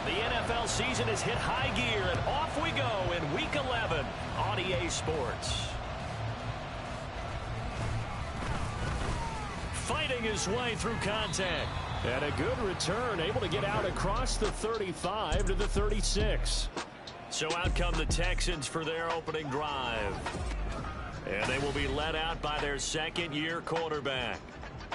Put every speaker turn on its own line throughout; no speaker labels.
The NFL season has hit high gear, and off we go in Week 11 on EA Sports. Fighting his way through contact. And a good return, able to get out across the 35 to the 36. So out come the Texans for their opening drive. And they will be led out by their second-year quarterback.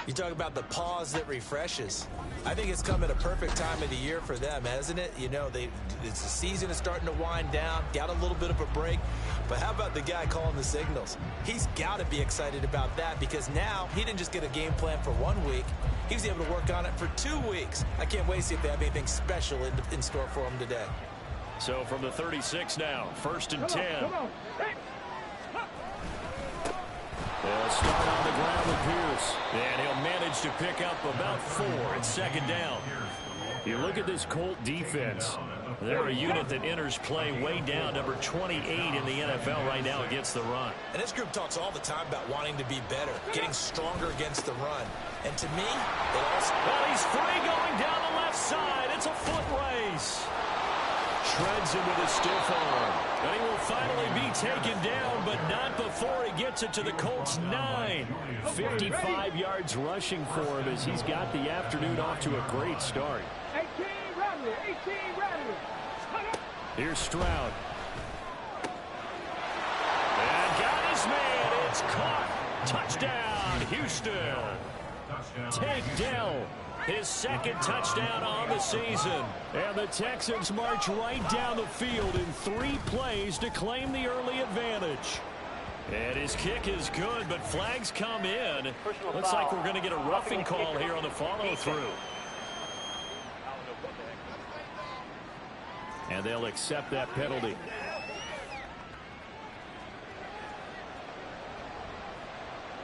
You talk about the pause that refreshes. I think it's come at a perfect time of the year for them, hasn't it? You know, the season is starting to wind down, got a little bit of a break. But how about the guy calling the signals? He's got to be excited about that because now he didn't just get a game plan for 1 week. He was able to work on it for 2 weeks. I can't wait to see if they have anything special in store for him today.
So from the 36 now, 1st and 10. They'll start on the ground with Pierce. And he'll manage to pick up about 4. It's second down. You look at this Colt defense. They're a unit that enters play way down, number 28 in the NFL right now against the run.
And this group talks all the time about wanting to be better, getting stronger against the run. And to me, it also...
Well, he's free going down the left side. It's a foot race. Shreds him with a stiff arm. And he will finally be taken down, but not before he gets it to the Colts' 9. 55 yards rushing for him as he's got the afternoon off to a great start.
18 Rattler, 18 Rattler.
Here's Stroud. And got his man. It's caught. Touchdown, Houston. Take Dell. His second touchdown on the season. And the Texans march right down the field in 3 plays to claim the early advantage. And his kick is good, but flags come in. Looks like we're going to get a roughing call here on the follow-through. And they'll accept that penalty.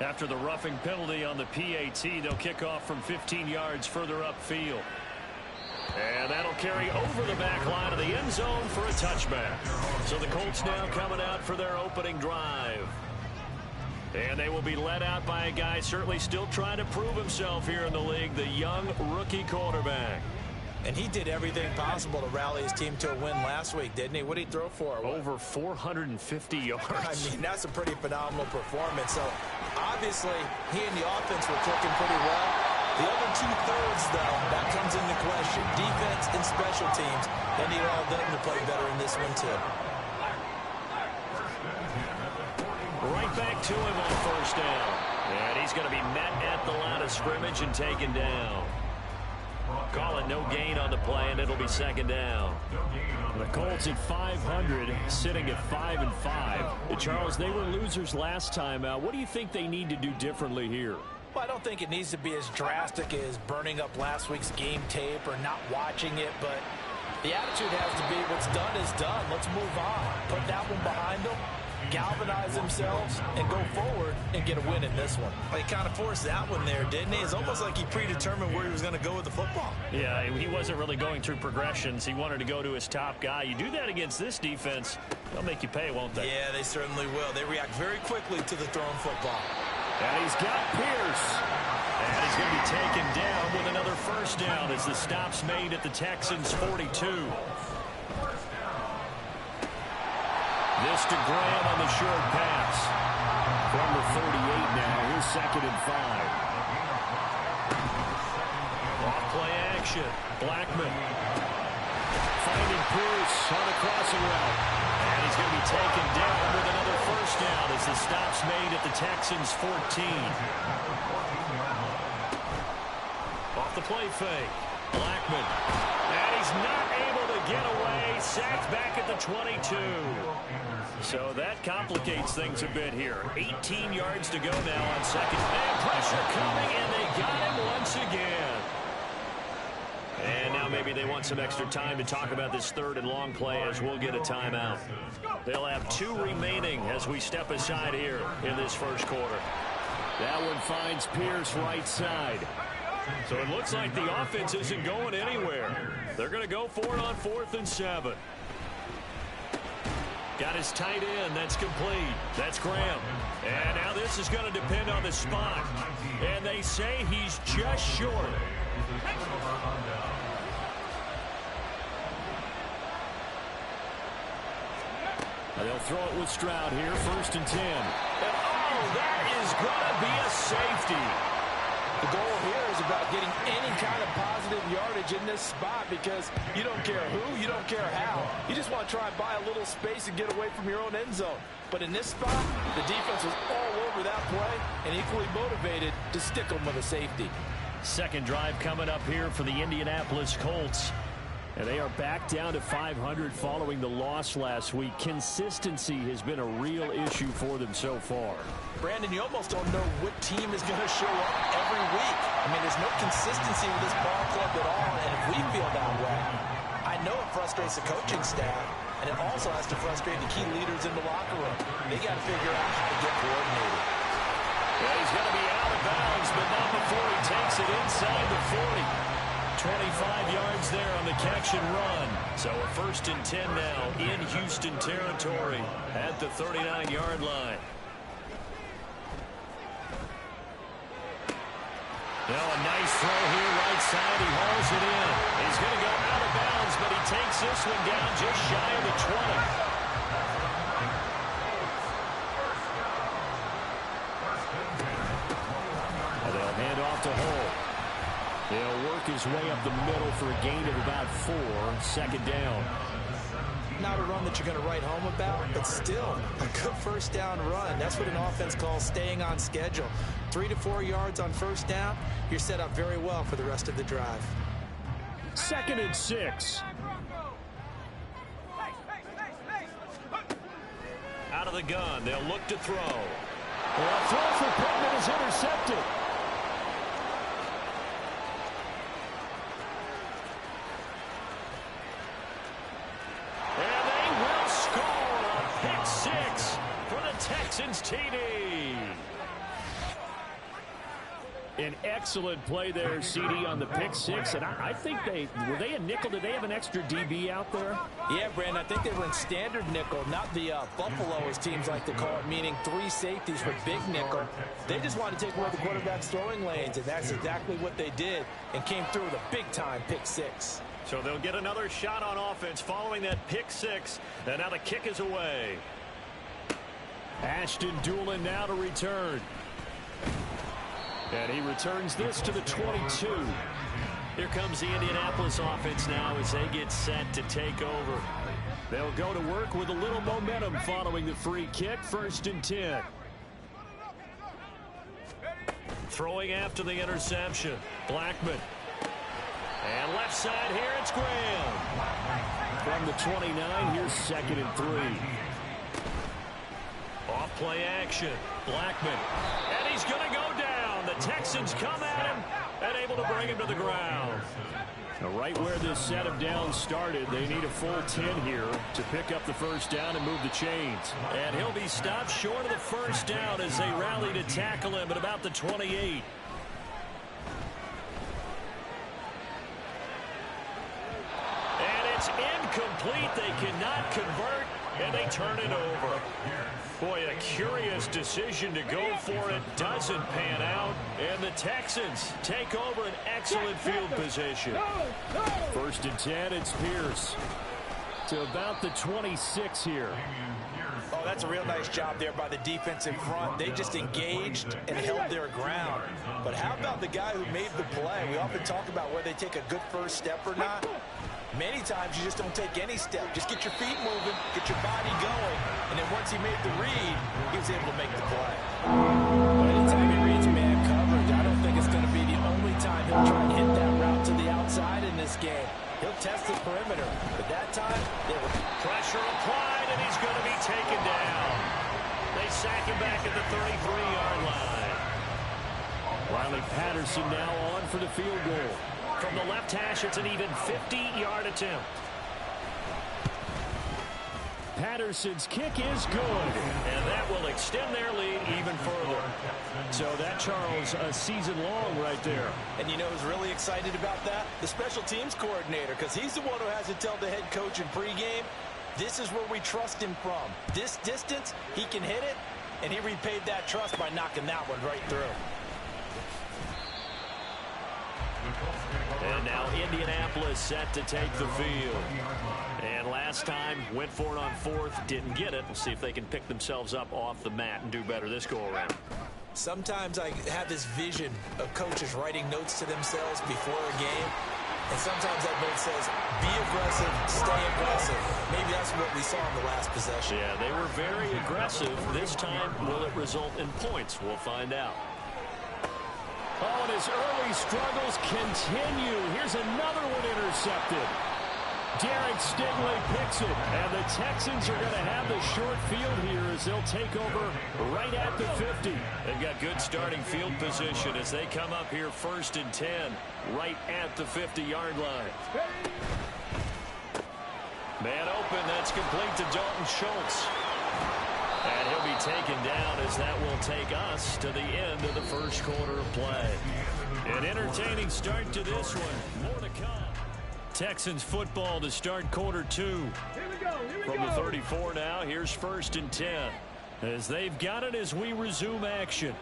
After the roughing penalty on the PAT, they'll kick off from 15 yards further upfield. And that'll carry over the back line of the end zone for a touchback. So the Colts now coming out for their opening drive. And they will be led out by a guy certainly still trying to prove himself here in the league, the young rookie quarterback.
And he did everything possible to rally his team to a win last week, didn't he? What did he throw for?
Over 450 yards.
I mean, that's a pretty phenomenal performance. So, obviously, he and the offense were clicking pretty well. The other 2/3, though, that comes into question. Defense and special teams, they need all of them to play better in this one, too.
Right back to him on 1st down. And he's going to be met at the line of scrimmage and taken down. Call it no gain on the play, and it'll be 2nd down. The Colts at 500, sitting at 5-5. Charles, they were losers last time out. What do you think they need to do differently here?
Well, I don't think it needs to be as drastic as burning up last week's game tape or not watching it, but the attitude has to be what's done is done. Let's move on. Put that one behind them, galvanize themselves, and go forward and get a win in this one. Well, he kind of forced that one there, didn't he? It's almost like he predetermined where he was going to go with the football.
Yeah, he wasn't really going through progressions. He wanted to go to his top guy. You do that against this defense, they'll make you pay, won't they?
Yeah, they certainly will. They react very quickly to the thrown football.
And he's got Pierce. And he's going to be taken down with another 1st down as the stop's made at the Texans' 42. This to Graham on the short pass. From the 38 now, here's 2nd and 5. Off play action. Blackman finding Pierce on the crossing route. And he's going to be taken down with another 1st down as the stop's made at the Texans' 14. Off the play fake. Blackman. And he's not able to get away. Sacked back at the 22. So that complicates things a bit here. 18 yards to go now on 2nd. And pressure coming, and they got him once again. And now maybe they want some extra time to talk about this 3rd and long play as we'll get a timeout. They'll have 2 remaining as we step aside here in this 1st quarter. That one finds Pierce right side. So it looks like the offense isn't going anywhere. They're going to go for it on 4th and 7. Got his tight end. That's complete. That's Graham. And now this is going to depend on the spot. And they say he's just short. They'll throw it with Stroud here, 1st and 10. And, oh, that is going to be a safety.
The goal here is about getting any kind of positive yardage in this spot because you don't care who, you don't care how. You just want to try and buy a little space and get away from your own end zone. But in this spot, the defense was all over that play and equally motivated to stick them with a safety.
Second drive coming up here for the Indianapolis Colts. And they are back down to 500 following the loss last week. Consistency has been a real issue for them so far.
Brandon, you almost don't know what team is going to show up every week. I mean, there's no consistency with this ball club at all, and if we feel that way, I know it frustrates the coaching staff, and it also has to frustrate the key leaders in the locker room. They got to figure out how to get coordinated.
Yeah, he's going to be out of bounds, but not before he takes it inside the 40. 25 yards there on the catch and run. So a 1st and 10 now in Houston territory at the 39-yard line. Now a nice throw here right side. He hauls it in. He's going to go out of bounds, but he takes this one down just shy of the 20. And they'll hand off to Hull. He'll work his way up the middle for a gain of about 4. 2nd down.
Not a run that you're going to write home about, but still a good 1st down run. That's what an offense calls staying on schedule. 3 to 4 yards on 1st down. You're set up very well for the rest of the drive.
2nd and 6. Out of the gun. They'll look to throw. A throw for Pittman is intercepted. Texans TD. An excellent play there, CD, on the pick 6. And I think were they a nickel? Did they have an extra DB out there?
Yeah, Brandon, I think they were in standard nickel, not the Buffalo, as teams like to call it, meaning 3 safeties with big nickel. They just wanted to take away the quarterback's throwing lanes, and that's exactly what they did and came through with a big-time pick 6.
So they'll get another shot on offense following that pick 6. And now the kick is away. Ashton Doolin now to return. And he returns this to the 22. Here comes the Indianapolis offense now as they get set to take over. They'll go to work with a little momentum following the free kick. 1st and 10. Throwing after the interception. Blackman. And left side here, it's Graham. From the 29, here's 2nd and 3. Off play action. Blackman. And he's going to go down. The Texans come at him and able to bring him to the ground. Now, right where this set of downs started, they need a full 10 here to pick up the 1st down and move the chains. And he'll be stopped short of the 1st down as they rally to tackle him at about the 28. And it's incomplete. They cannot convert, and they turn it over. Boy, a curious decision to go for it. Doesn't pan out. And the Texans take over an excellent field position. 1st and 10, it's Pierce. To about the 26 here.
Oh, that's a real nice job there by the defense in front. They just engaged and held their ground. But how about the guy who made the play? We often talk about whether they take a good 1st step or not. Many times you just don't take any step. Just get your feet moving, get your body going, and then once he made the read, he was able to make the play. But anytime he reads man coverage, I don't think it's going to be the only time he'll try and hit that route to the outside in this game. He'll test the perimeter, but that time, there was
pressure applied, and he's going to be taken down. They sack him back at the 33-yard line. Riley Patterson now on for the field goal. From the left hash, it's an even 50-yard attempt. Patterson's kick is good, and that will extend their lead even further. So that, Charles, a season long right there.
And you know who's really excited about that? The special teams coordinator, because he's the one who has to tell the head coach in pregame, this is where we trust him from. This distance, he can hit it, and he repaid that trust by knocking that one right through.
And now Indianapolis set to take the field. And last time, went for it on fourth, didn't get it. We'll see if they can pick themselves up off the mat and do better this go-around.
Sometimes I have this vision of coaches writing notes to themselves before a game. And sometimes that note says, be aggressive, stay aggressive. Maybe that's what we saw in the last possession.
Yeah, they were very aggressive. This time, will it result in points? We'll find out. Oh, and his early struggles continue. Here's another one intercepted. Derek Stingley picks it, and the Texans are going to have the short field here as they'll take over right at the 50. They've got good starting field position as they come up here 1st and 10, right at the 50-yard line. Man open, that's complete to Dalton Schultz. And he'll be taken down as that will take us to the end of the first quarter of play. An entertaining start to this one. More to come. Texans football to start quarter 2.
Here we go.
From the 34 now, here's 1st and 10. As they've got it as we resume action.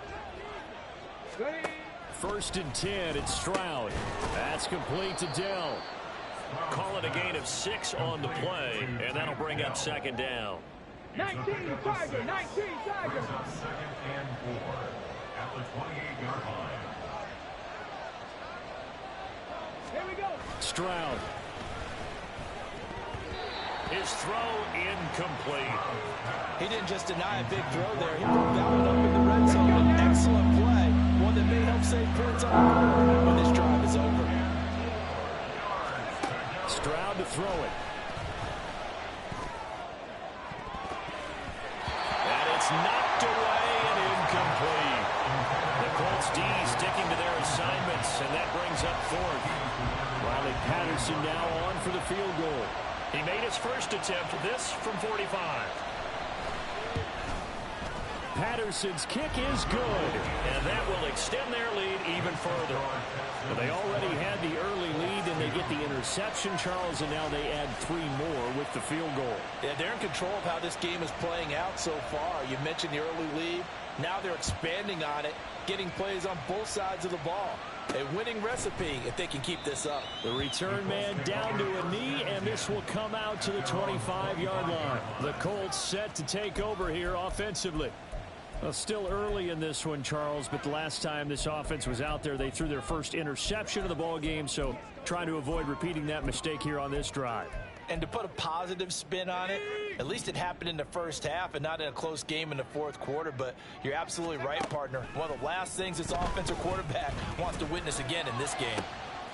1st and 10, it's Stroud. That's complete to Dell. Call it a gain of 6 on the play, and that'll bring up 2nd down.
19 Tiger, 19 Tiger.
2nd and 4 at the 28-yard line.
Here we go.
Stroud. His throw incomplete.
He didn't just deny a big throw there. He broke that one up in the red zone. An excellent play. One that may help save points on the board when this drive is over.
Stroud to throw it. And it's knocked away and incomplete. The Colts D sticking to their assignments, and that brings up 4th. Riley Patterson now on for the field goal. He made his first attempt, this from 45. Patterson's kick is good, and that will extend their lead even further. But they already had the early lead, and they get the interception, Charles, and now they add 3 more with the field goal.
Yeah, they're in control of how this game is playing out so far. You mentioned the early lead. Now they're expanding on it, getting plays on both sides of the ball. A winning recipe if they can keep this up.
The return man down to a knee, and this will come out to the 25-yard line. The Colts set to take over here offensively. Well, still early in this one, Charles, but the last time this offense was out there, they threw their first interception of the ball game, so trying to avoid repeating that mistake here on this drive.
And to put a positive spin on it, at least it happened in the first half and not in a close game in the 4th quarter. But you're absolutely right, partner. One of the last things this offensive quarterback wants to witness again in this game.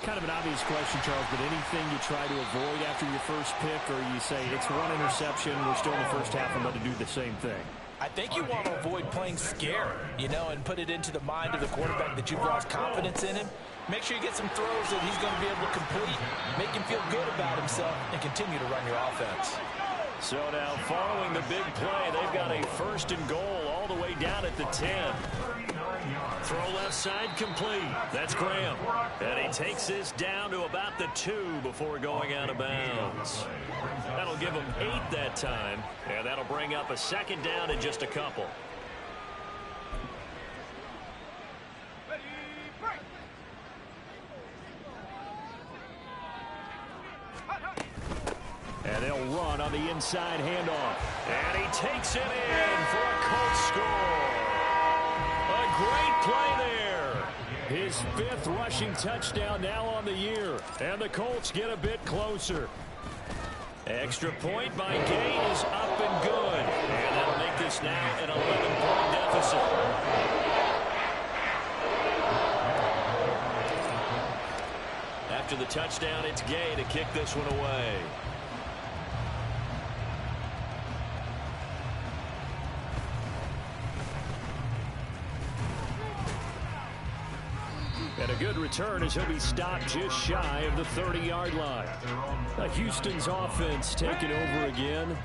Kind of an obvious question, Charles, but anything you try to avoid after your first pick, or you say it's 1 interception, we're still in the first half, I'm going to do the same thing?
I think you want to avoid playing scared, and put it into the mind of the quarterback that you've lost confidence in him. Make sure you get some throws that he's going to be able to complete, make him feel good about himself, and continue to run your offense.
So now following the big play, they've got a 1st and goal all the way down at the 10. Throw left side complete. That's Graham. And he takes this down to about the 2 before going out of bounds. That'll give him 8 that time, and that'll bring up a 2nd down in just a couple. And they'll run on the inside handoff. And he takes it in for a Colts score. A great play there. His 5th rushing touchdown now on the year. And the Colts get a bit closer. Extra point by Gay is up and good. And that'll make this now an 11-point deficit. After the touchdown, it's Gay to kick this one away. And a good return as he'll be stopped just shy of the 30-yard line. Houston's offense taking over again.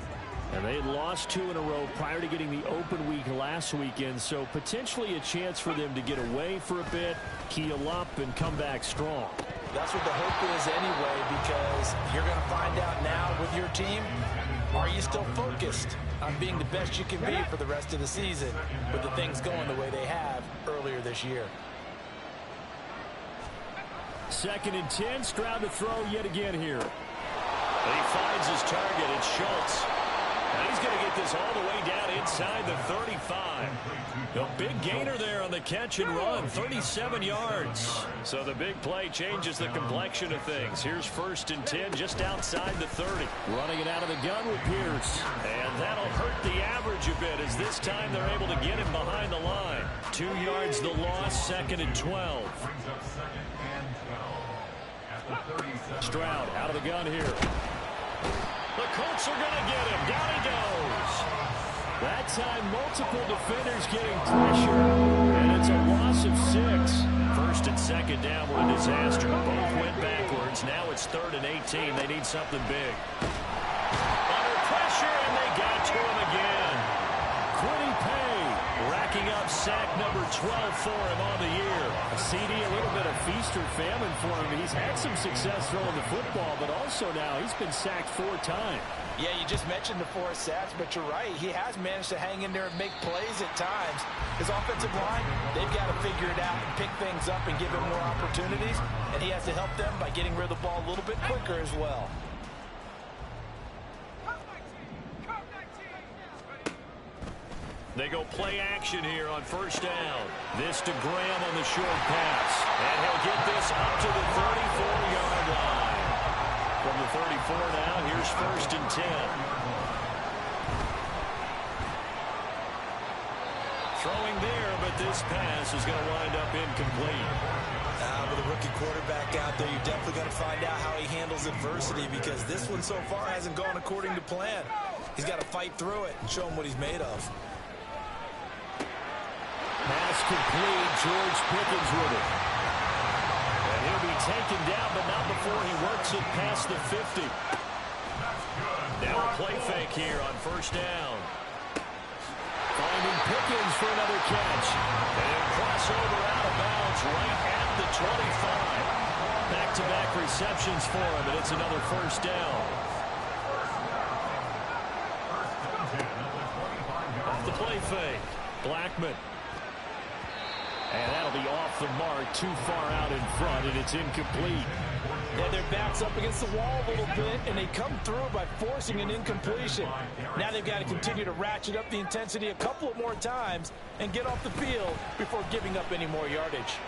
And they had lost 2 in a row prior to getting the open week last weekend. So potentially a chance for them to get away for a bit, keel up, and come back strong.
That's what the hope is anyway, because you're going to find out now with your team, are you still focused on being the best you can be for the rest of the season with the things going the way they have earlier this year?
2nd and 10. Stroud to throw yet again here. And he finds his target. It's Schultz. Now he's going to get this all the way down inside the 35. A big gainer there on the catch and run, 37 yards. So the big play changes the complexion of things. Here's 1st and 10 just outside the 30. Running it out of the gun with Pierce. And that'll hurt the average a bit as this time they're able to get him behind the line. 2 yards the loss, 2nd and 12. Stroud out of the gun here. The Colts are going to get him. Down he goes. That time, multiple defenders getting pressure, and it's a loss of 6. 1st and 2nd down were a disaster. Both went backwards. Now it's 3rd and 18. They need something big. Under pressure, and they got to him again. Quiddy Pay racking up sack number 12 for him on the year. A CD, a little bit of feast or famine for him. He's had some success throwing the football, but also now he's been sacked 4 times.
Yeah, you just mentioned the 4 sacks, but you're right. He has managed to hang in there and make plays at times. His offensive line, they've got to figure it out and pick things up and give him more opportunities, and he has to help them by getting rid of the ball a little bit quicker as well.
They go play action here on 1st down. This to Graham on the short pass. And he'll get this up to the 34-yard line. From the 34 now, here's 1st and 10. Throwing there, but this pass is going to wind up incomplete.
With a rookie quarterback out there, you're definitely going to find out how he handles adversity because this one so far hasn't gone according to plan. He's got to fight through it and show him what he's made of.
Pass complete. George Pickens with it. And he'll be taken down, but not before he works it past the 50. Now a play fake here on 1st down. Finding Pickens for another catch. And crossover out of bounds right at the 25. Back-to-back receptions for him, and it's another 1st down. Off the play fake. Blackman. And that'll be off the mark, too far out in front, and it's incomplete.
Yeah, their back's up against the wall a little bit, and they come through by forcing an incompletion. Now they've got to continue to ratchet up the intensity a couple of more times and get off the field before giving up any more yardage.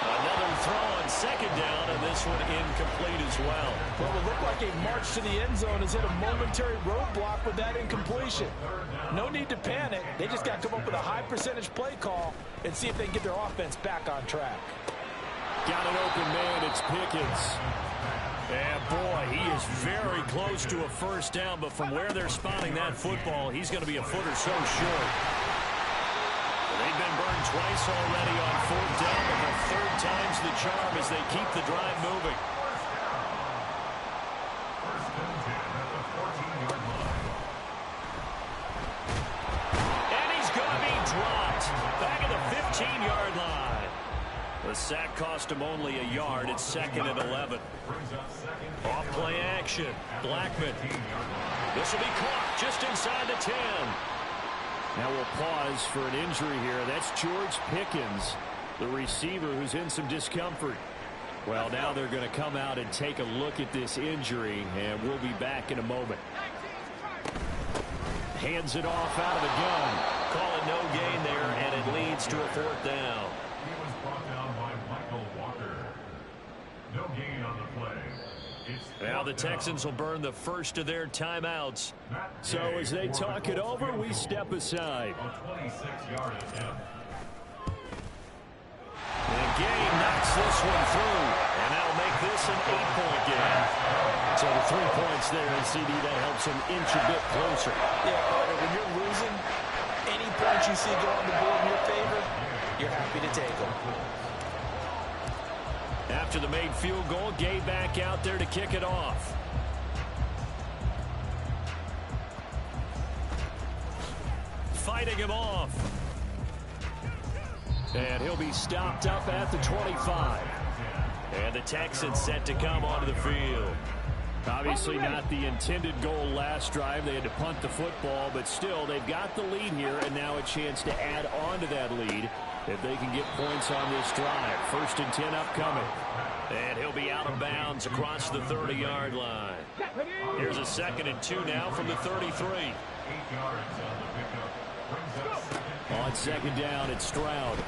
Another throw on 2nd down, and this one incomplete as well.
Well, it looked like a march to the end zone has hit a momentary roadblock with that incompletion. No need to panic. They just got to come up with a high percentage play call and see if they can get their offense back on track.
Got an open man. It's Pickens. And boy, he is very close to a 1st down, but from where they're spotting that football, he's going to be a foot or so short. They've been burned twice already on 4th down, but the 3rd time's the charm as they keep the drive moving. And he's going to be dropped back at the 15-yard line. The sack cost him only a yard. It's 2nd and 11. Off play action. Blackman. This will be caught just inside the 10. Now we'll pause for an injury here. That's George Pickens, the receiver who's in some discomfort. Well, now they're going to come out and take a look at this injury, and we'll be back in a moment. Hands it off out of the gun. Call it no gain there, and it leads to a 4th down.
He was brought down by Michael Walker. No gain on the play.
Now the Texans will burn the first of their timeouts. So as they talk it over, we step aside. And Gay knocks this one through, and that'll make this an 8-point game. So the 3 points there in CD, that helps them inch a bit closer.
Yeah, when you're losing, any points you see go on the board in your favor, you're happy to take them.
After the made field goal, Gay back out there to kick it off. Fighting him off. And he'll be stopped up at the 25. And the Texans set to come onto the field. Obviously not the intended goal last drive. They had to punt the football, but still they've got the lead here, and now a chance to add on to that lead if they can get points on this drive. 1st and 10 upcoming. And he'll be out of bounds across the 30-yard line. Here's a 2nd and 2 now from the 33.
8 yards on the pickup.
On 2nd down, it's Stroud.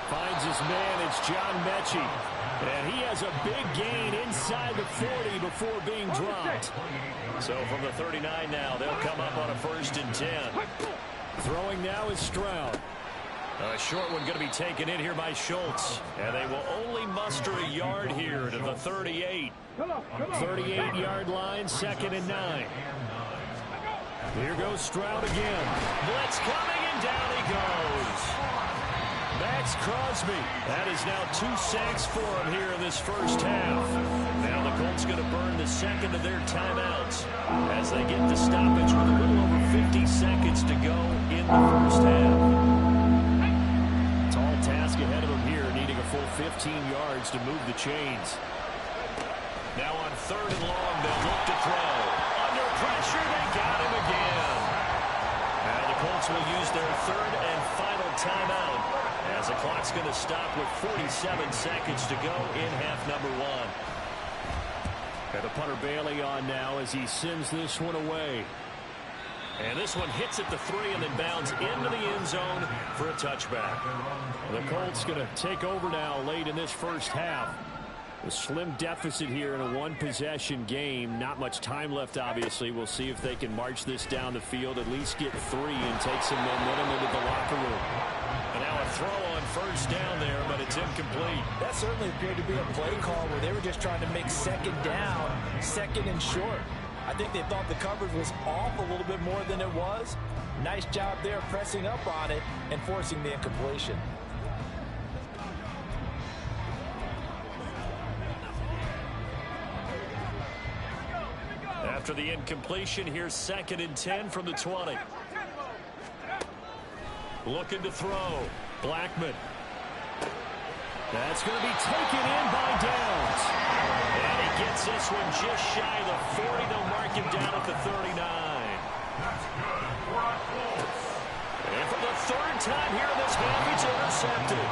Finds his man, it's John Mechie. And he has a big gain inside the 40 before being dropped. So from the 39 now, they'll come up on a 1st and 10. Throwing now is Stroud. A short one going to be taken in here by Schultz. And they will only muster a yard here to the 38. 38-yard line, 2nd and 9. Here goes Stroud again. Blitz coming, and down he goes. Max Crosby. That is now 2 sacks for him here in this first half. Now the Colts going to burn the 2nd of their timeouts as they get the stoppage with a little over 50 seconds to go in the first half. Tall task ahead of him here, needing a full 15 yards to move the chains. Now on 3rd and long, they'll look to throw. Under pressure, they got him again. Now the Colts will use their 3rd and final timeout as the clock's going to stop with 47 seconds to go in half number 1. And the punter Bailey on now as he sends this one away. And this one hits at the 3 and then bounds into the end zone for a touchback. The Colts going to take over now late in this first half. A slim deficit here in a 1-possession game. Not much time left, obviously. We'll see if they can march this down the field, at least get 3 and take some momentum into the locker room. And now a throw on 1st down there, but it's incomplete.
That certainly appeared to be a play call where they were just trying to make 2nd down, 2nd and short. I think they thought the coverage was off a little bit more than it was. Nice job there pressing up on it and forcing the incompletion.
After the incompletion, here's 2nd and 10 from the 20. Looking to throw. Blackman. That's going to be taken in by Downs. And he gets this one just shy of the 40. They'll mark him down at the 39.
That's good for a Colts.
And for the 3rd time here in this half, it's intercepted.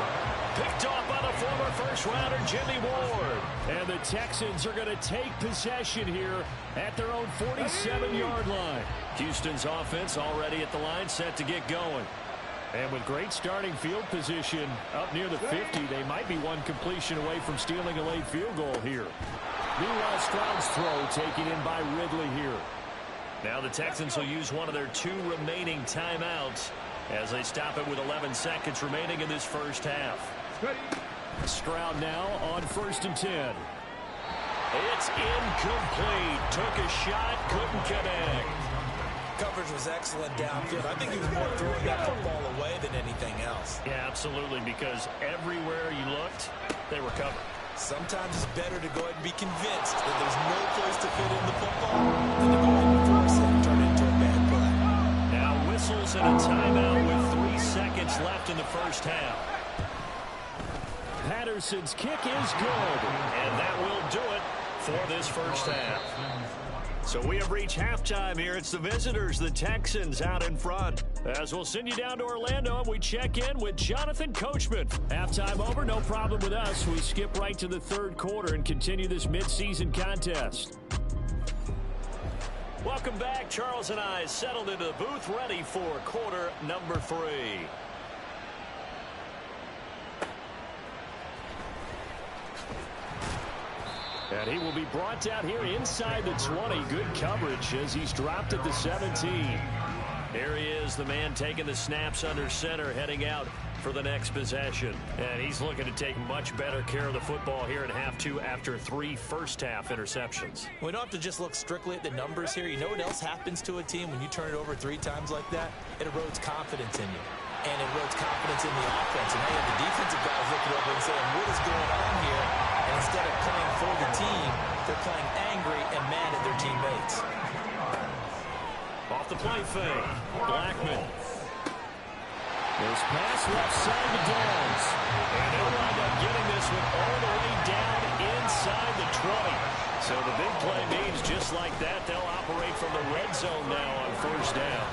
Picked off by the former first-rounder Jimmy Ward. And the Texans are going to take possession here at their own 47-yard line. Houston's offense already at the line, set to get going. And with great starting field position up near the 50, they might be one completion away from stealing a late field goal here. Meanwhile, Stroud's throw taken in by Ridley here. Now the Texans will use one of their 2 remaining timeouts as they stop it with 11 seconds remaining in this first half. Stroud now on 1st and 10. It's incomplete. Took a shot, couldn't connect.
Coverage was excellent downfield. I think he was more throwing that football away than anything else.
Yeah, absolutely, because everywhere you looked, they were covered.
Sometimes it's better to go ahead and be convinced that there's no place to fit in the football than to go ahead and force it and turn it into a bad play.
Now whistles and a timeout with 3 seconds left in the first half. Patterson's kick is good, and that will do it for this first half. So we have reached halftime here. It's the visitors, the Texans, out in front. As we'll send you down to Orlando, and we check in with Jonathan Coachman. Halftime over, no problem with us. We skip right to the 3rd quarter and continue this midseason contest. Welcome back. Charles and I settled into the booth, ready for quarter number 3. And he will be brought down here inside the 20. Good coverage as he's dropped at the 17. Here he is, the man taking the snaps under center, heading out for the next possession. And he's looking to take much better care of the football here in half 2 after 3 first-half interceptions.
We don't have to just look strictly at the numbers here. You know what else happens to a team when you turn it over 3 times like that? It erodes confidence in you. And it erodes confidence in the offense. And now you have the defensive guys looking over and saying, what is going on here? And instead of playing for the team, they're playing angry and mad at their teammates.
Off the play fake. Blackman. There's pass left side to Downs. And they'll wind up getting this one all the way down inside the 20. just like that, they'll operate from the red zone now on first down.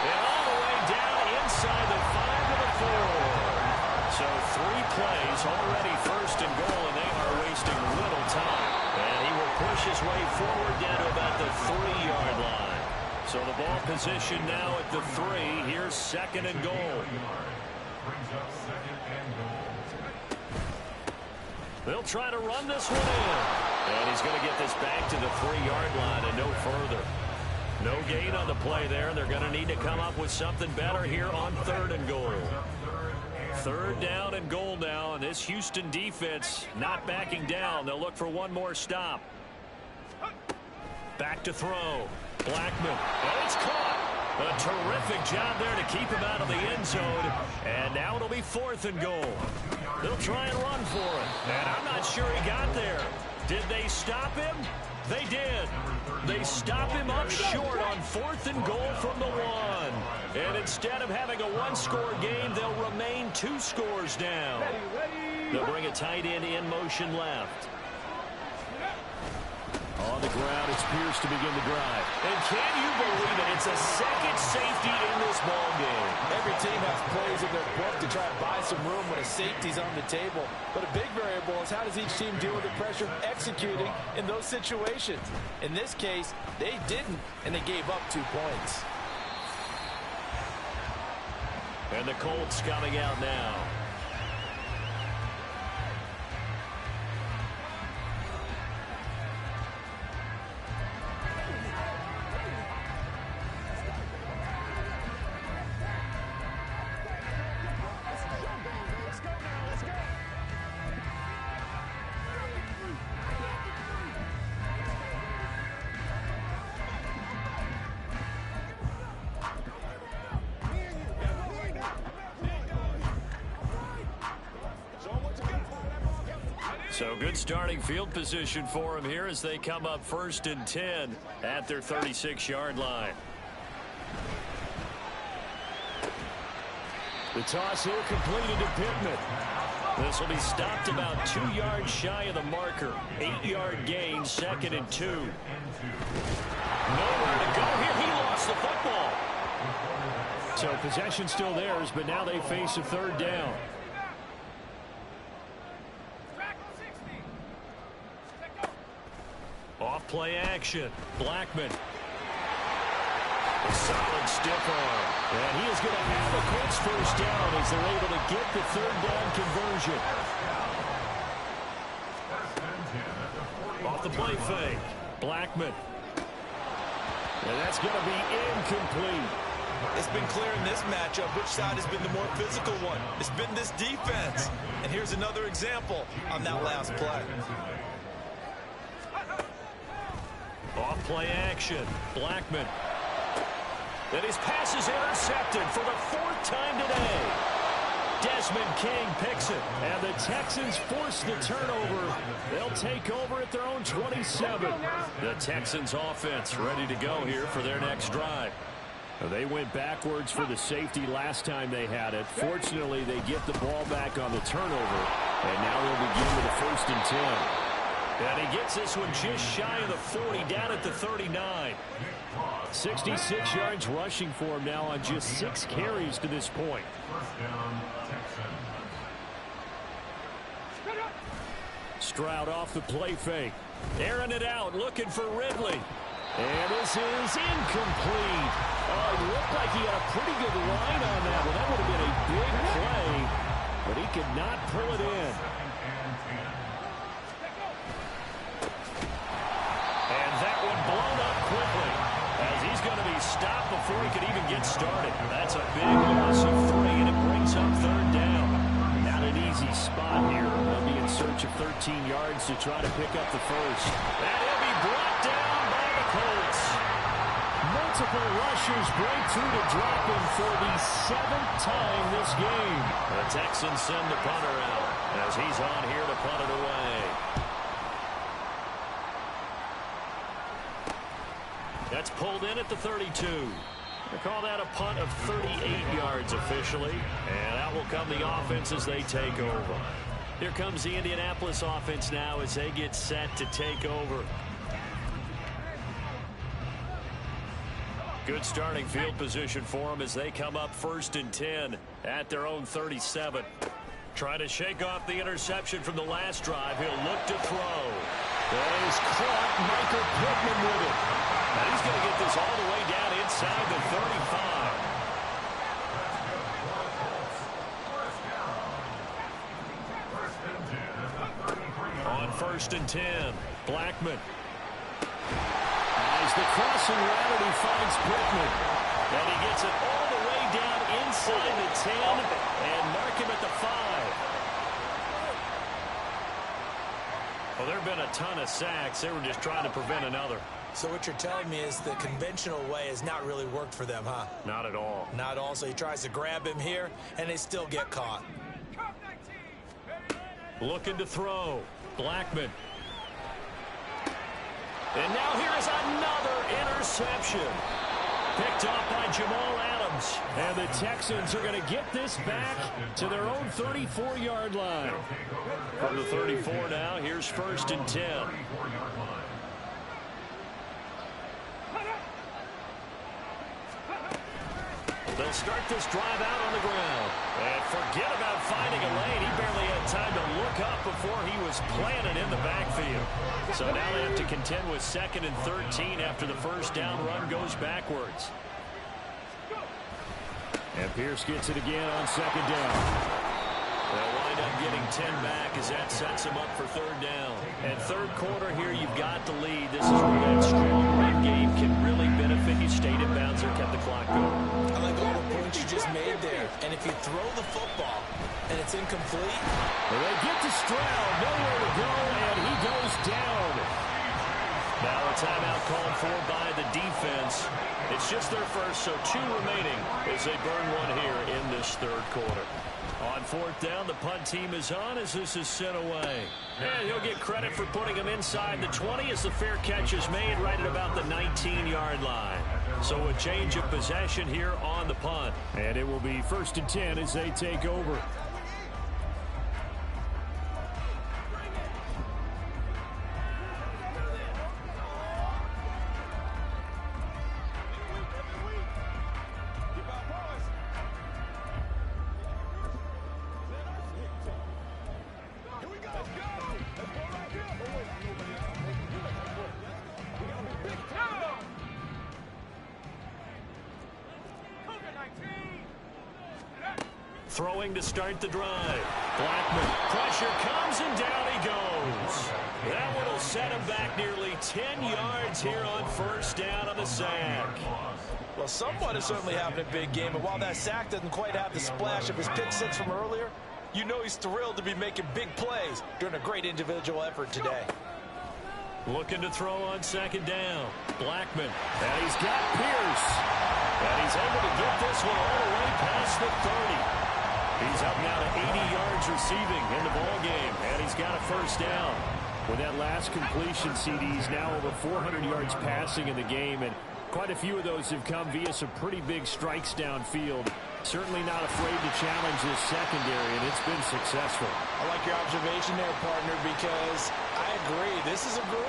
And all the way down inside the 5 to the 4. So 3 plays already first and goal, and they are wasting little time. And he will push his way forward down to about the 3-yard line. So the ball position now at the 3. Here's second and goal. They'll try to run this one in. And he's going to get this back to the 3-yard line and no further. No gain on the play there. They're going to need to come up with something better here on 3rd and goal. 3rd down and goal now, and this Houston defense not backing down. They'll look for one more stop. Back to throw. Blackman. And it's caught. A terrific job there to keep him out of the end zone. And now it'll be 4th and goal. They'll try and run for it. And I'm not sure he got there. Did they stop him? They did. They stop him up short on 4th and goal from the 1. And instead of having a 1-score game, they'll remain 2 scores down. They'll bring a tight end in motion left. On the ground, it's Pierce to begin the drive. And can you believe it? It's a second safety in this ball game.
Every team has plays in their book to try to buy some room when a safety's on the table. But a big variable is how does each team deal with the pressure of executing in those situations. In this case, they didn't, and they gave up 2 points.
And the Colts coming out now. So good starting field position for him here as they come up 1st and 10 at their 36-yard line. The toss here completed to Pittman. This will be stopped about 2 yards shy of the marker. 8-yard gain, 2nd and 2. Nowhere to go here. He lost the football. So possession still theirs, but now they face a 3rd down. Off play action. Blackman. A solid stiff arm. And he is going to have the Colts first down as they're able to get the 3rd down conversion. Off the play fake. Blackman. And that's going to be incomplete.
It's been clear in this matchup which side has been the more physical one. It's been this defense. And here's another example on that last play.
Off play action. Blackman. And his pass is intercepted for the 4th time today. Desmond King picks it. And the Texans force the turnover. They'll take over at their own 27. The Texans offense ready to go here for their next drive. They went backwards for the safety last time they had it. Fortunately, they get the ball back on the turnover. And now they'll begin with a 1st and 10. And he gets this one just shy of the 40, down at the 39. 66 yards rushing for him now on just 6 carries to this point. Stroud off the play fake. Airing it out, looking for Ridley. And this is incomplete. Oh, it looked like he had a pretty good line on that one. That would have been a big play, but he could not pull it in. And that one blown up quickly as he's going to be stopped before he could even get started. That's a big loss of 3, and it brings up 3rd down. Not an easy spot here. They'll be in search of 13 yards to try to pick up the first. And he'll be brought down by the Colts. Multiple rushers break through to drop him for the 7th time this game. The Texans send the punter out as he's on here to punt it away. That's pulled in at the 32. They call that a punt of 38 yards officially. And out will come the offense as they take over. Here comes the Indianapolis offense now as they get set to take over. Good starting field position for them as they come up 1st and 10 at their own 37. Trying to shake off the interception from the last drive. He'll look to throw. That is caught. Michael Pittman with it. And he's going to get this all the way down inside the 35. On 1st and 10, Blackman. As the crossing route, he finds Pittman. And he gets it all the way down inside the 10 and mark him at the 5. Well, there have been a ton of sacks. They were just trying to prevent another.
So what you're telling me is the conventional way has not really worked for them, huh?
Not at all.
Not all. So he tries to grab him here, and they still get caught.
Looking to throw. Blackman. And now here is another interception. Picked off by Jamal Adams. And the Texans are going to get this back to their own 34-yard line. From the 34 now, here's 1st and 10. They'll start this drive out on the ground. And forget about finding a lane. He barely had time to look up before he was planted in the backfield. So now they have to contend with 2nd and 13 after the first down run goes backwards. And Pierce gets it again on 2nd down. They'll wind up getting 10 back as that sets them up for 3rd down. And 3rd quarter here, you've got the lead. This is where that strong run game can really benefit you. Stayed in bounds or kept the clock going.
I like all the points you just made there. And if you throw the football and it's incomplete.
Well, they get to Stroud. Nowhere to go, and he goes down. Now a timeout called for by the defense. It's just their first, so 2 remaining as they burn one here in this 3rd quarter. On 4th down, the punt team is on as this is sent away. And he'll get credit for putting him inside the 20 as the fair catch is made right at about the 19-yard line. So a change of possession here on the punt. And it will be 1st and 10 as they take over. Throwing to start the drive. Blackman. Pressure comes and down he goes. That one will set him back nearly 10 yards here on 1st down on the sack.
Well, someone is certainly having a big game. And while that sack doesn't quite have the splash of his pick six from earlier, you know he's thrilled to be making big plays during a great individual effort today.
Looking to throw on 2nd down. Blackman. And he's got Pierce. And he's able to get this one all the way past the 30. He's up now to 80 yards receiving in the ball game, and he's got a 1st down. With that last completion, CD, he's now over 400 yards passing in the game, and quite a few of those have come via some pretty big strikes downfield. Certainly not afraid to challenge this secondary, and it's been successful.
I like your observation there, partner, because I agree. This is a group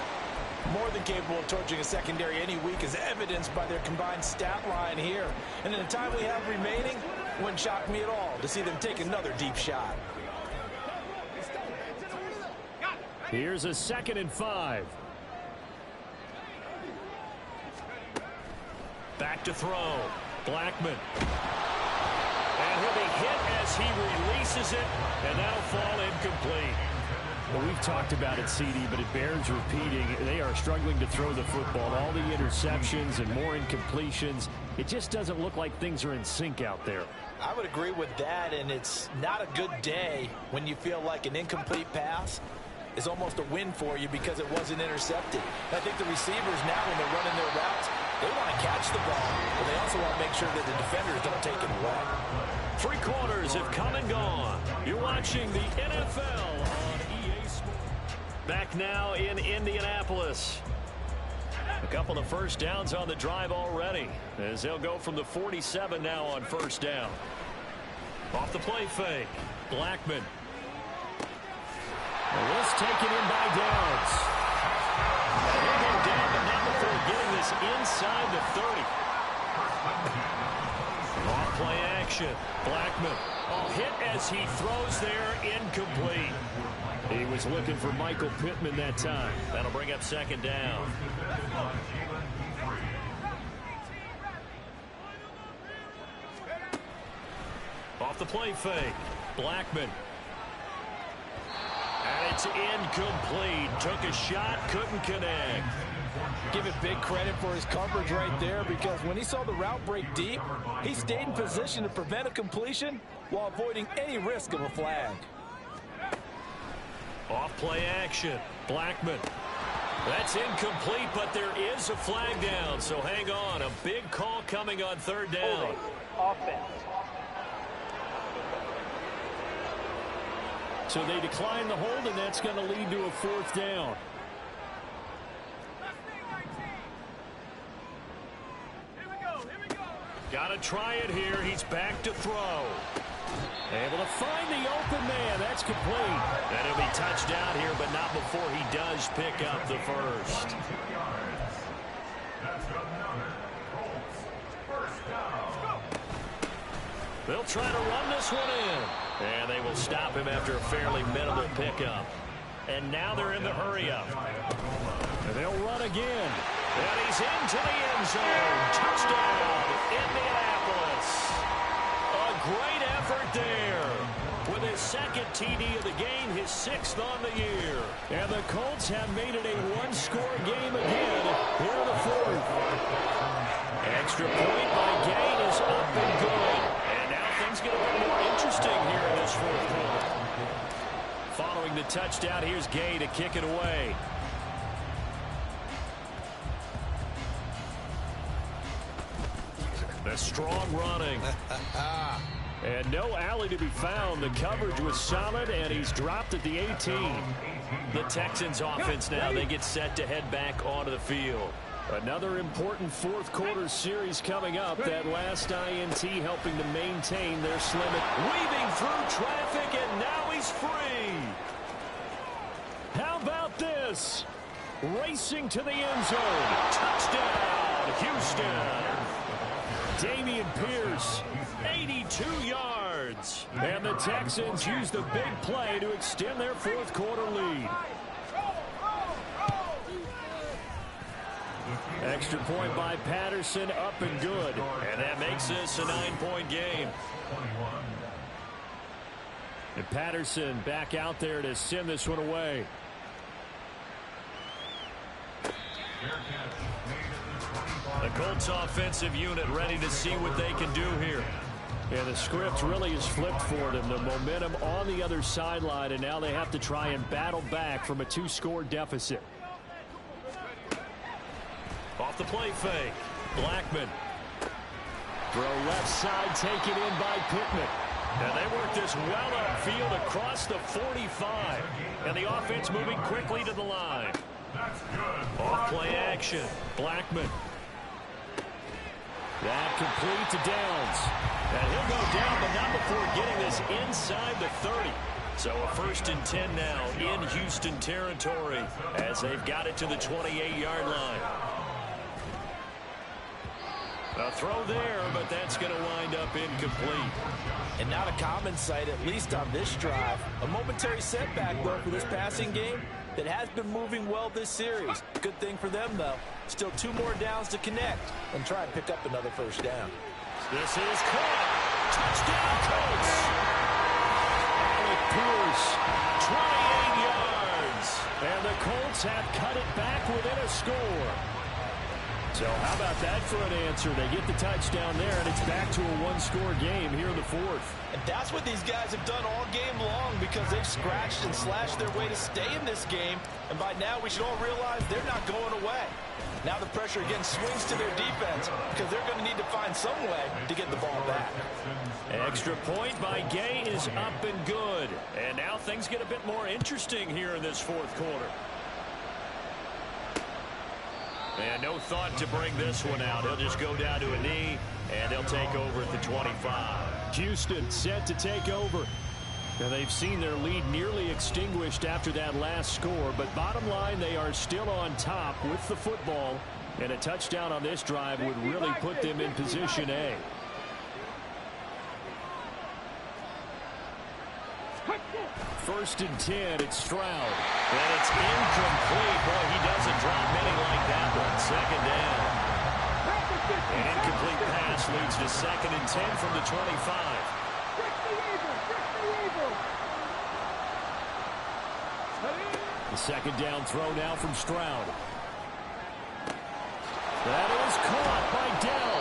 more than capable of torching a secondary any week, as evidenced by their combined stat line here. And in the time we have remaining, wouldn't shock me at all to see them take another deep shot.
Here's a 2nd and 5. Back to throw. Blackman. And he'll be hit as he releases it, and that'll fall incomplete. Well, we've talked about it, CD, but it bears repeating. They are struggling to throw the football. All the interceptions and more incompletions. It just doesn't look like things are in sync out there.
I would agree with that, and it's not a good day when you feel like an incomplete pass is almost a win for you because it wasn't intercepted. I think the receivers now, when they're running their routes, they want to catch the ball, but they also want to make sure that the defenders don't take it away.
3 quarters have come and gone. You're watching the NFL on EA Sports. Back now in Indianapolis. A couple of 1st downs on the drive already, as they'll go from the 47 now on 1st down. Off the play fake. Blackman. And this taken in by Downs. And he'll go down, but not before getting this inside the 30. Off play action. Blackman. Hit as he throws there. Incomplete. He was looking for Michael Pittman that time. That'll bring up second down. Off the play fake. Blackman. And it's incomplete. Took a shot, couldn't connect.
Give it big credit for his coverage right there, because when he saw the route break deep, he stayed in position to prevent a completion while avoiding any risk of a flag.
Off play action. Blackman. That's incomplete, but there is a flag down, so hang on. A big call coming on third down.
Offense.
So they decline the hold, and that's going to lead to a fourth down. Got to try it here. He's back to throw. Able to find the open man. That's complete. And it'll be touchdown here, but not before he does pick up the first. They'll try to run this one in. And they will stop him after a fairly minimal pickup. And now they're in the hurry-up. And they'll run again. And he's into the end zone. Touchdown, Indianapolis. A great effort there. With his second TD of the game, his sixth on the year. And the Colts have made it a one-score game again here in the fourth. Extra point by Gain is up and good. And now things get a bit more interesting here in this fourth quarter. Following the touchdown, here's Gay to kick it away. The strong running. And no alley to be found. The coverage was solid, and he's dropped at the 18. The Texans offense now, they get set to head back onto the field. Another important fourth quarter series coming up. That last INT helping to maintain their slim. Weaving through traffic, and now he's free. How about this? Racing to the end zone. Touchdown, Houston. Dameon Pierce, 82 yards. And the Texans use the big play to extend their fourth quarter lead. Extra point by Patterson, up and good. And that makes this a 9-point game. And Patterson back out there to send this one away. The Colts offensive unit ready to see what they can do here. Yeah, the script really is flipped for them. The momentum on the other sideline, and now they have to try and battle back from a 2-score deficit. Off the play fake. Blackman. Throw left side taken in by Pittman. And they work this well upfield across the 45. And the offense moving quickly to the line. Off play action. Blackman. That complete to Downs. And he'll go down, but not before getting this inside the 30. So a 1st and 10 now in Houston territory as they've got it to the 28-yard line. A throw there, but that's going to wind up incomplete.
And not a common sight, at least on this drive. A momentary setback, though, for this passing game that has been moving well this series. Good thing for them, though. Still 2 more downs to connect and try and pick up another first down.
This is caught. Touchdown, Colts. Alec Pierce, 28 yards. And the Colts have cut it back within a score. So how about that for an answer? They get the touchdown there, and it's back to a 1-score game here in the fourth.
And that's what these guys have done all game long, because they've scratched and slashed their way to stay in this game. And by now, we should all realize they're not going away. Now the pressure again swings to their defense, because they're going to need to find some way to get the ball back.
Extra point by Gay is up and good. And now things get a bit more interesting here in this fourth quarter. And no thought to bring this one out. He'll just go down to a knee, and they'll take over at the 25. Houston set to take over. Now they've seen their lead nearly extinguished after that last score, but bottom line, they are still on top with the football And a touchdown on this drive would really put them in position A. First and 10, it's Stroud. And it's incomplete. Boy, he doesn't drop many like that one. Second down. An incomplete pass leads to second and 10 from the 25. The second down throw now from Stroud. That is caught by Dell.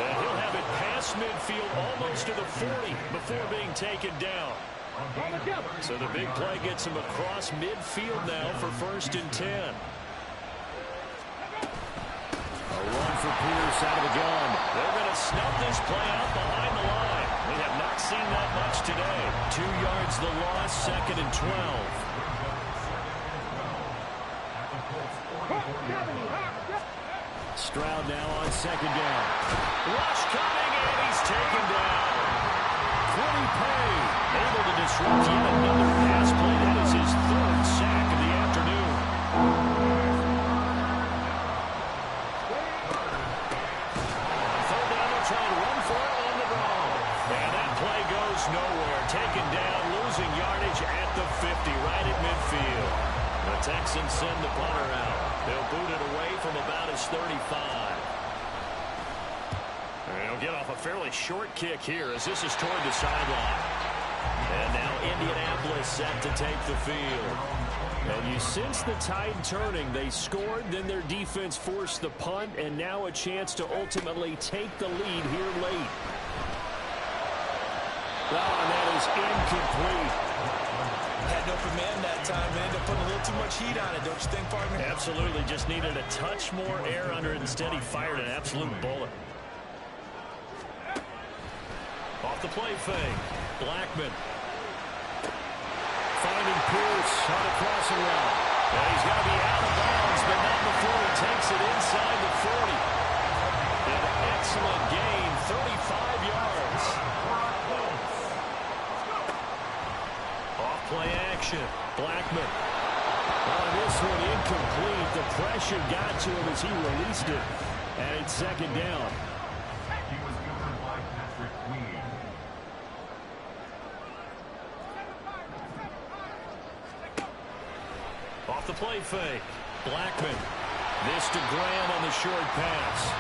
And he'll have it past midfield almost to the 40 before being taken down. So the big play gets him across midfield now for first and 10. A run for Pierce out of the gun. They're going to snuff this play out behind the line. We have not seen that much today. 2 yards the loss, second and 12. Stroud now on second down. Rush coming, and he's taken down. Quiddy Pay able to disrupt yet another pass play. That is his third sack of the afternoon. Third down, they'll try and run for it on the ground. And that play goes nowhere. Taken down, losing yardage at the 50, right at midfield. The Texans send the punter out. They'll boot it away from about his 35. They'll get off a fairly short kick here as this is toward the sideline. And now Indianapolis set to take the field. And you sense the tide turning. They scored, then their defense forced the punt, and now a chance to ultimately take the lead here late. Oh, and that is incomplete.
Had no command that time and ended up putting a little too much heat on it, don't you think, partner?
Absolutely. Just needed a touch more air under it. Instead, he fired an absolute bullet. Off the play fake. Blackman. Finding Pierce on the crossing route. And he's going to be out of bounds, but not before he takes it inside the 40. An excellent gain, 35 yards. Off-play action. Blackman. On this one, incomplete. The pressure got to him as he released it. And it's second down.
He was covered by Patrick Queen.
Off the play fake. Blackman. This to Graham on the short pass.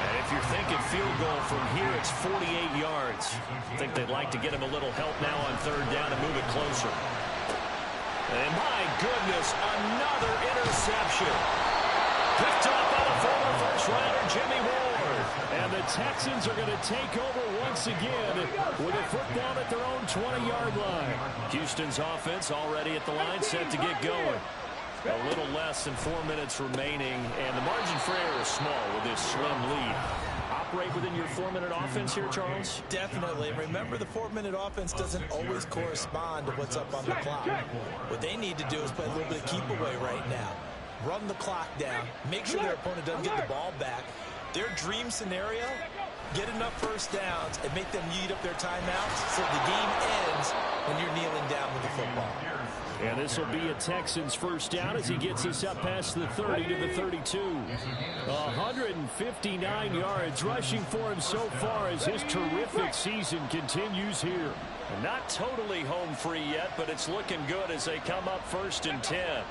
And if you're thinking field goal from here, it's 48 yards. I think they'd like to get him a little help now on third down and move it closer. And my goodness, another interception. Picked up by the former first-rounder Jimmy Ward. And the Texans are going to take over once again with a football at their own 20-yard line. Houston's offense already at the line, set to get going. A little less than 4 minutes remaining, and the margin for error is small with this slim lead. Operate within your 4-minute offense here, Charles?
Definitely. Remember, the 4-minute offense doesn't always correspond to what's up on the clock. What they need to do is play a little bit of keep away right now. Run the clock down. Make sure their opponent doesn't get the ball back. Their dream scenario, get enough first downs and make them eat up their timeouts so the game ends when you're kneeling down with the football.
And this will be a Texans first down as he gets us up past the 30 to the 32. 159 yards rushing for him so far as his terrific season continues here. Not totally home free yet, but it's looking good as they come up first and 10.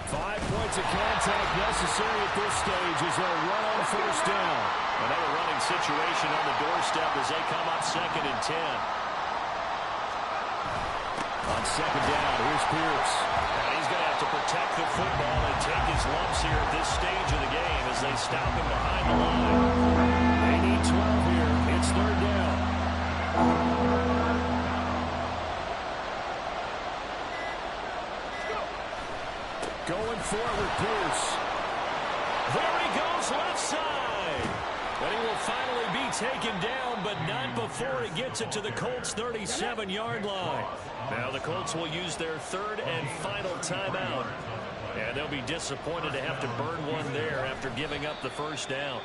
5 points of contact necessary at this stage as they'll run on first down. Another running situation on the doorstep as they come up second and 10. On second down, here's Pierce. And he's going to have to protect the football and take his lumps here at this stage of the game as they stop him behind the line. They need 12 here. It's third down. Going forward, Pierce. There he goes, left side. But he will finally be taken down, but not before he gets it to the Colts' 37-yard line. Now the Colts will use their third and final timeout. And they'll be disappointed to have to burn one there after giving up the first down.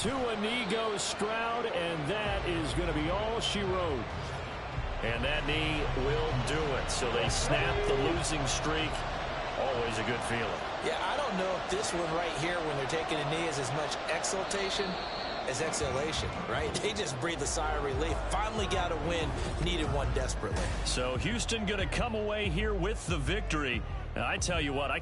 To a knee goes Stroud, and that is going to be all she wrote. And that knee will do it. So they snap the losing streak. Always a good feeling.
Yeah, I don't know if this one right here, when they're taking a knee, is as much exultation as exhalation, right? They just breathe a sigh of relief. Finally got a win, needed one desperately.
So Houston going to come away here with the victory. And I tell you what,